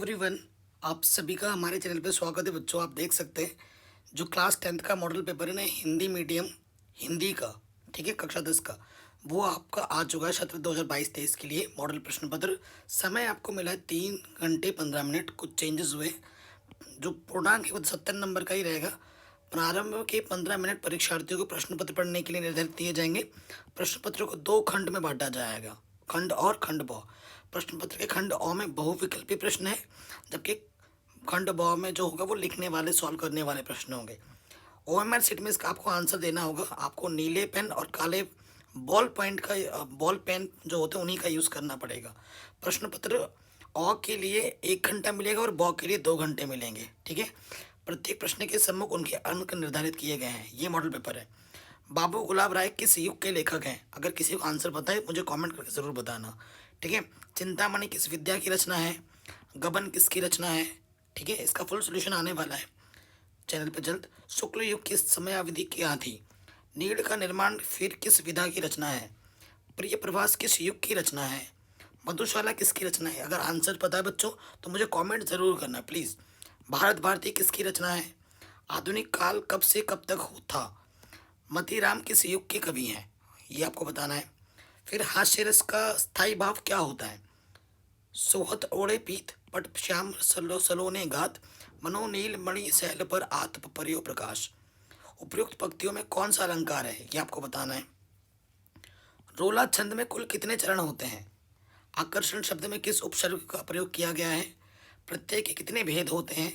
Everyone, आप सभी का हमारे चैनल पे स्वागत है। बच्चों, आप देख सकते हैं जो क्लास 10th का मॉडल पेपर है ना, हिंदी मीडियम हिंदी का, ठीक है, कक्षा 10 का, वो आपका आ चुका है। सत्र 2022-23 के लिए मॉडल प्रश्न पत्र। समय आपको मिला है 3 घंटे 15 मिनट। कुछ चेंजेस हुए। जो पूर्णांक है वो 70 नंबर का ही रहेगा। प्रारंभ के 15 मिनट परीक्षार्थियों को प्रश्न पत्र पढ़ने के लिए निर्धारित किए जाएंगे। प्रश्न पत्र को 2 खंड में बांटा जाएगा, खंड और खंड ब। प्रश्न पत्र के खंड अ में बहुविकल्पी प्रश्न है, जबकि खंड ब में जो होगा वो लिखने वाले, सॉल्व करने वाले प्रश्न होंगे। ओएमआर सीट में इसका आपको आंसर देना होगा। आपको नीले पेन और काले बॉल पेन जो होते हैं उन्हीं का यूज़ करना पड़ेगा। प्रश्न पत्र अ के लिए 1 घंटा मिलेगा और ब के लिए 2 घंटे मिलेंगे, ठीक है। प्रत्येक प्रश्न के सम्मुख उनके अंक निर्धारित किए गए हैं। ये मॉडल पेपर है। बाबू गुलाब राय किस युग के लेखक हैं? अगर किसी को आंसर पता है मुझे कमेंट करके ज़रूर बताना, ठीक है। चिंतामणि किस विद्या की रचना है? गबन किसकी रचना है? ठीक है, इसका फुल सोल्यूशन आने वाला है चैनल पे जल्द। शुक्ल युग की समयावधि क्या थी? नीड़ का निर्माण फिर किस विधा की रचना है? प्रिय प्रवास किस युग की रचना है? मधुशाला किसकी रचना है? अगर आंसर पता है बच्चों तो मुझे कमेंट जरूर करना प्लीज़। भारत भारती किसकी रचना है? आधुनिक काल कब से कब तक हो था? मतीराम किस युग के कवि हैं? ये आपको बताना है। फिर हास्य रस का स्थायी भाव क्या होता है? सोहत ओढ़े पीत पट श्याम सलोने गात, मनोनील मणि सैल पर आत्म परियो प्रकाश। उपयुक्त पंक्तियों में कौन सा अलंकार है? ये आपको बताना है। रोला छंद में कुल कितने चरण होते हैं? आकर्षण शब्द में किस उपसर्ग का प्रयोग किया गया है? प्रत्यय के कितने भेद होते हैं?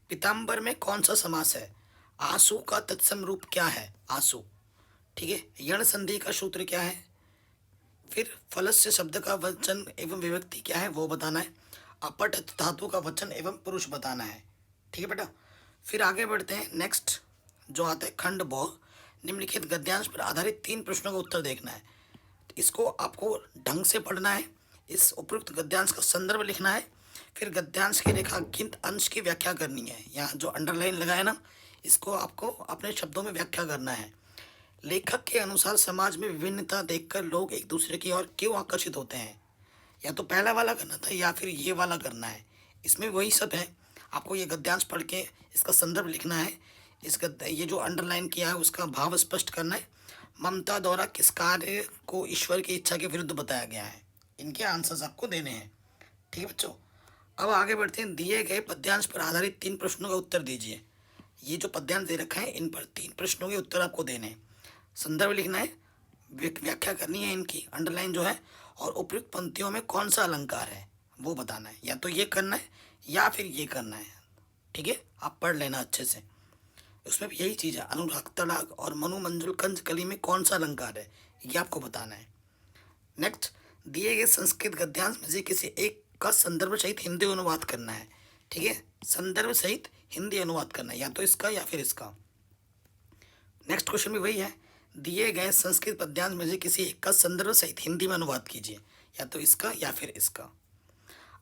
पीताम्बर में कौन सा समास है? आंसू का तत्सम रूप क्या है? आंसू, ठीक है। यण संधि का सूत्र क्या है? फिर फलस्य शब्द का वचन एवं विभक्ति क्या है वो बताना है। अपठ धातु का वचन एवं पुरुष बताना है, ठीक है बेटा। फिर आगे बढ़ते हैं। नेक्स्ट जो आता है खंड ब, निम्नलिखित गद्यांश पर आधारित 3 प्रश्नों का उत्तर देखना है। इसको आपको ढंग से पढ़ना है। इस उपयुक्त गद्यांश का संदर्भ लिखना है। फिर गद्यांश के रेखांकित अंश की व्याख्या करनी है। यहाँ जो अंडरलाइन लगा है ना, इसको आपको अपने शब्दों में व्याख्या करना है। लेखक के अनुसार समाज में विभिन्नता देखकर लोग एक दूसरे की ओर क्यों आकर्षित होते हैं? या तो पहला वाला करना था या फिर ये वाला करना है। इसमें वही सब है। आपको ये गद्यांश पढ़ के इसका संदर्भ लिखना है। ये जो अंडरलाइन किया है उसका भाव स्पष्ट करना है। ममता द्वारा किस कार्य को ईश्वर की इच्छा के विरुद्ध बताया गया है? इनके आंसर्स आपको देने हैं, ठीक है बच्चों। अब आगे बढ़ते हैं। दिए गए पद्यांश पर आधारित 3 प्रश्नों का उत्तर दीजिए। ये जो पद्यांश दे रखा है इन पर 3 प्रश्नों के उत्तर आपको देने हैं। संदर्भ लिखना है, व्याख्या करनी है इनकी, अंडरलाइन जो है, और उपयुक्त पंक्तियों में कौन सा अलंकार है वो बताना है। या तो ये करना है या फिर ये करना है, ठीक है। आप पढ़ लेना अच्छे से। उसमें भी यही चीज़ है। अनुराग तड़ाग और मनु मंजुल कंज कली में कौन सा अलंकार है ये आपको बताना है। नेक्स्ट, दिए गए संस्कृत गद्यांश में से किसी एक का संदर्भ सहित हिंदी अनुवाद करना है, ठीक है। संदर्भ सहित हिंदी अनुवाद करना है, या तो इसका या फिर इसका। नेक्स्ट क्वेश्चन भी वही है। दिए गए संस्कृत पद्यांश में से किसी एक का संदर्भ सहित हिंदी में अनुवाद कीजिए, या तो इसका या फिर इसका।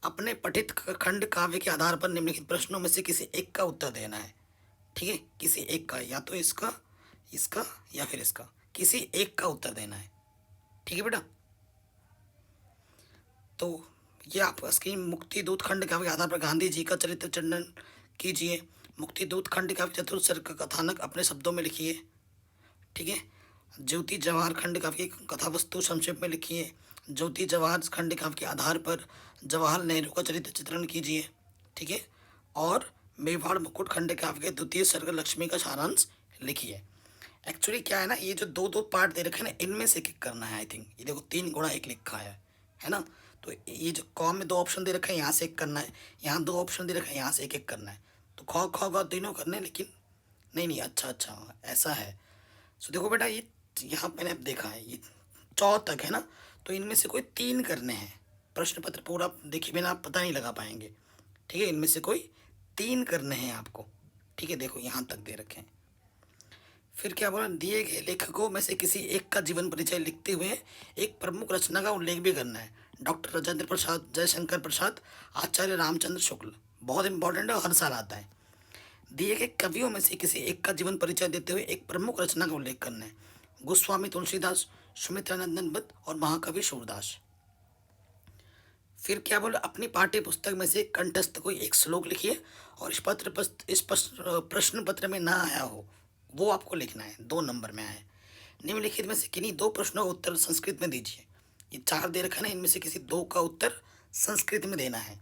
अपने पठित खंड काव्य के आधार पर निम्नलिखित प्रश्नों में से किसी एक का उत्तर देना है, ठीक है। किसी एक का, या तो इसका, इसका या फिर इसका, किसी एक का उत्तर देना है, ठीक है बेटा। तो ये आपका स्कीम मुक्ति दूत खंड काव्य के आधार पर गांधी जी का चरित्र चित्रण कीजिए। मुक्ति दूत खंड काव्य चतुर्थ सर्ग का कथानक अपने शब्दों में लिखिए, ठीक है। ज्योति जवाहर खंड काव्य की कथा वस्तु संक्षेप में लिखिए। ज्योति जवाहर खंड काव्य के आधार पर जवाहर नेहरू का चरित्र चित्रण कीजिए, ठीक है। और मेवाड़ मुकुट खंड काव्य के द्वितीय सर्ग लक्ष्मी का सारांश लिखिए। एक्चुअली क्या है ना, ये जो दो दो पार्ट दे रखे हैं ना, इनमें से एक करना है। आई थिंक ये देखो 3 गुणा 1 लिखा है ना। तो ये जो कॉम में 2 ऑप्शन दे रखे हैं, यहाँ से एक करना है, यहाँ 2 ऑप्शन दे रखे हैं, यहाँ से एक एक करना है। तो खौ खौ ग तीनों करने हैं, लेकिन नहीं नहीं, अच्छा अच्छा ऐसा है। सो देखो बेटा, ये यहाँ मैंने अब देखा है ये 4 तक है ना, तो इनमें से कोई 3 करने हैं। प्रश्न पत्र पूरा देखे बिना आप पता नहीं लगा पाएंगे, ठीक है। इनमें से कोई 3 करने हैं आपको, ठीक है। देखो यहाँ तक दे रखे हैं। फिर क्या बोला, दिए गए लेखकों में से किसी एक का जीवन परिचय लिखते हुए एक प्रमुख रचना का उल्लेख भी करना है। डॉक्टर राजेंद्र प्रसाद, जयशंकर प्रसाद, आचार्य रामचंद्र शुक्ल। बहुत इंपॉर्टेंट है, हर साल आता है। दिए गए कवियों में से किसी एक का जीवन परिचय देते हुए एक प्रमुख रचना का उल्लेख करना है। गोस्वामी तुलसीदास, सुमित्रानंदन भट्ट और महाकवि सूरदास। फिर क्या बोले, अपनी पाठ्य पुस्तक में से कंठस्थ कोई एक श्लोक लिखिए और प्रश्न पत्र में ना आया हो वो आपको लिखना है, 2 नंबर में आए। निम्नलिखित में से किन्हीं 2 प्रश्नों का उत्तर संस्कृत में दीजिए। ये 4 दे रखा है ना, इनमें से किसी 2 का उत्तर संस्कृत में देना है।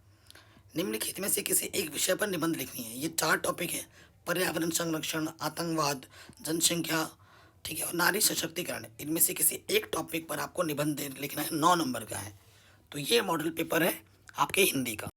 निम्नलिखित में से किसी एक विषय पर निबंध लिखनी है। ये 4 टॉपिक है, पर्यावरण संरक्षण, आतंकवाद, जनसंख्या, ठीक है, और नारी सशक्तिकरण। इनमें से किसी एक टॉपिक पर आपको निबंध लिखना है, 9 नंबर का है। तो ये मॉडल पेपर है आपके हिंदी का।